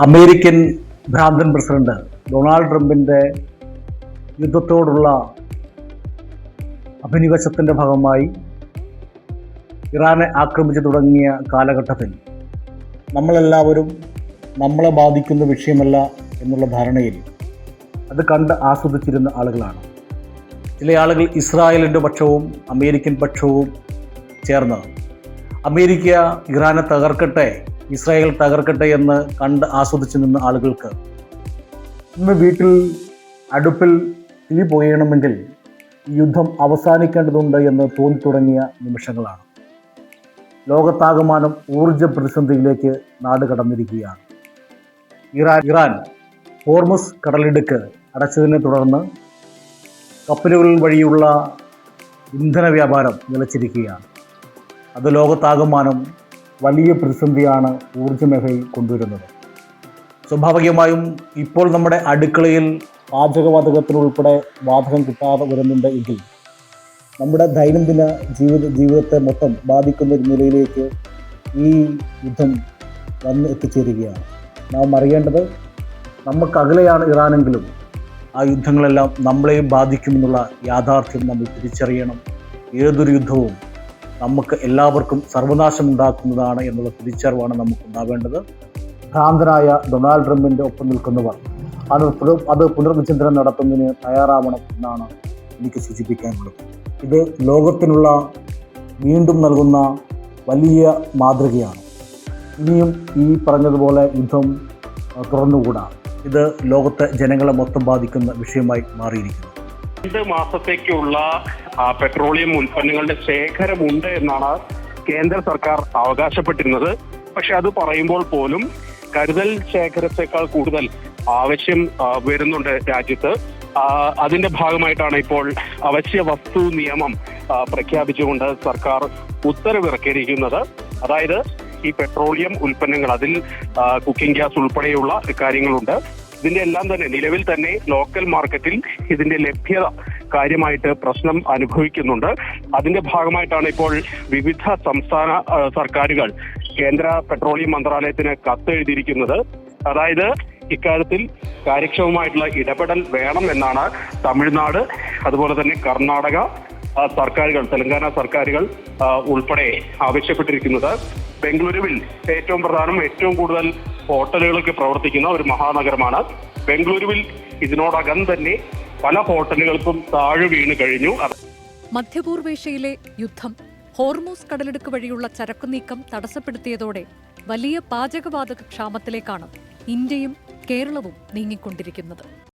American ഭ്രാന്തൻ president Donald ട്രംപിൻ്റെ യുദ്ധത്തോടുള്ള അഭിനിവേശത്തിൻ്റെ ഭാഗമായി ഇറാനെ ആക്രമിച്ചു തുടങ്ങിയ കാലഘട്ടത്തിൽ നമ്മളെല്ലാവരും നമ്മളെ ബാധിക്കുന്ന വിഷയമല്ല എന്നുള്ള ധാരണയിൽ അത് കണ്ട് ആസ്വദിച്ചിരുന്ന ആളുകളാണ്. ചില ആളുകൾ ഇസ്രായേലിൻ്റെ പക്ഷവും അമേരിക്കൻ പക്ഷവും ചേർന്ന് അമേരിക്ക ഇറാനെ തകർക്കട്ടെ, ഇസ്രായേൽ തകർക്കട്ടെ എന്ന് കണ്ട് ആസ്വദിച്ചു നിന്ന ആളുകൾക്ക് ഇന്ന് വീട്ടിൽ അടുപ്പിൽ തീ പൊയ്യണമെങ്കിൽ ഈ യുദ്ധം അവസാനിക്കേണ്ടതുണ്ട് എന്ന് തോന്നി തുടങ്ങിയ നിമിഷങ്ങളാണ്. ലോകത്താകമാനം ഊർജ പ്രതിസന്ധിയിലേക്ക് നാട് കടന്നിരിക്കുകയാണ്. ഇറാൻ ഹോർമുസ് കടലിടുക്ക് അടച്ചതിനെ തുടർന്ന് കപ്പലുകൾ വഴിയുള്ള ഇന്ധന വ്യാപാരം നിലച്ചിരിക്കുകയാണ്. അത് ലോകത്താകമാനം വലിയ പ്രതിസന്ധിയാണ് ഊർജ്ജ മേഖലയിൽ കൊണ്ടുവരുന്നത്. സ്വാഭാവികമായും ഇപ്പോൾ നമ്മുടെ അടുക്കളയിൽ പാചകവാതകത്തിനുൾപ്പെടെ വാതകം കിട്ടാതെ വരുന്നുണ്ട് എങ്കിൽ നമ്മുടെ ദൈനംദിന ജീവിതത്തെ മൊത്തം ബാധിക്കുന്ന ഒരു നിലയിലേക്ക് ഈ യുദ്ധം വന്ന് എത്തിച്ചേരുകയാണ്. നാം അറിയേണ്ടത്, നമുക്കകലെയാണ് ഇറാനെങ്കിലും ആ യുദ്ധങ്ങളെല്ലാം നമ്മളെയും ബാധിക്കുമെന്നുള്ള യാഥാർത്ഥ്യം നമ്മൾ തിരിച്ചറിയണം. ഏതൊരു യുദ്ധവും നമുക്ക് എല്ലാവർക്കും സർവനാശമുണ്ടാക്കുന്നതാണ് എന്നുള്ള തിരിച്ചറിവാണ് നമുക്കുണ്ടാവേണ്ടത്. ഭ്രാന്തനായ ഡൊണാൾഡ് ട്രംപിൻ്റെ ഒപ്പം നിൽക്കുന്നവർ അത് പുനർവിചിന്തനം നടത്തുന്നതിന് തയ്യാറാവണം എന്നാണ് എനിക്ക് സൂചിപ്പിക്കാനുള്ളത്. ഇത് ലോകത്തിനുള്ള വീണ്ടും നൽകുന്ന വലിയ മാതൃകയാണ്. ഇനിയും ഈ പറഞ്ഞതുപോലെ യുദ്ധം തുറന്നുകൂടാ. ഇത് ലോകത്തെ ജനങ്ങളെ മൊത്തം ബാധിക്കുന്ന വിഷയമായി മാറിയിരിക്കുന്നു. 2 മാസത്തേക്കുള്ള പെട്രോളിയം ഉൽപ്പന്നങ്ങളുടെ ശേഖരമുണ്ട് എന്നാണ് കേന്ദ്ര സർക്കാർ അവകാശപ്പെട്ടിരുന്നത്. പക്ഷെ അത് പറയുമ്പോൾ പോലും കരുതൽ ശേഖരത്തെക്കാൾ കൂടുതൽ ആവശ്യം വരുന്നുണ്ട് രാജ്യത്ത്. അതിന്റെ ഭാഗമായിട്ടാണ് ഇപ്പോൾ അവശ്യ വസ്തു നിയമം പ്രഖ്യാപിച്ചുകൊണ്ട് സർക്കാർ ഉത്തരവിറക്കിയിരിക്കുന്നത്. അതായത് ഈ പെട്രോളിയം ഉൽപ്പന്നങ്ങൾ, അതിൽ കുക്കിംഗ് ഗ്യാസ് ഉൾപ്പെടെയുള്ള കാര്യങ്ങളുണ്ട്. ഇതിന്റെ എല്ലാം തന്നെ നിലവിൽ തന്നെ ലോക്കൽ മാർക്കറ്റിൽ ഇതിന്റെ ലഭ്യത കാര്യമായിട്ട് പ്രശ്നം അനുഭവിക്കുന്നുണ്ട്. അതിന്റെ ഭാഗമായിട്ടാണ് ഇപ്പോൾ വിവിധ സംസ്ഥാന സർക്കാരുകൾ കേന്ദ്ര പെട്രോളിയം മന്ത്രാലയത്തിന് കത്തെഴുതിയിരിക്കുന്നത്. അതായത് ഇക്കാര്യത്തിൽ കാര്യക്ഷമമായിട്ടുള്ള ഇടപെടൽ വേണം എന്നാണ് തമിഴ്നാട്, അതുപോലെ തന്നെ കർണാടക സർക്കാരുകൾ, തെലങ്കാന സർക്കാരുകൾ ഉൾപ്പെടെ ആവശ്യപ്പെട്ടിരിക്കുന്നത്. ബംഗളൂരുവിൽ ഏറ്റവും കൂടുതൽ ഹോട്ടലുകളൊക്കെ പ്രവർത്തിക്കുന്ന ഒരു മഹാനഗരമാണ്. ബംഗളൂരുവിൽ ഇതിനോടകം തന്നെ പല ഹോട്ടലുകൾക്കും താഴെ വീണ് കഴിഞ്ഞു. മധ്യപൂർവേഷ്യയിലെ യുദ്ധം ഹോർമൂസ് കടലിടുക്ക് വഴിയുള്ള ചരക്കുനീക്കം തടസ്സപ്പെടുത്തിയതോടെ വലിയ പാചകവാതക ക്ഷാമത്തിലേക്കാണ് ഇന്ത്യയും കേരളവും നീങ്ങിക്കൊണ്ടിരിക്കുന്നത്.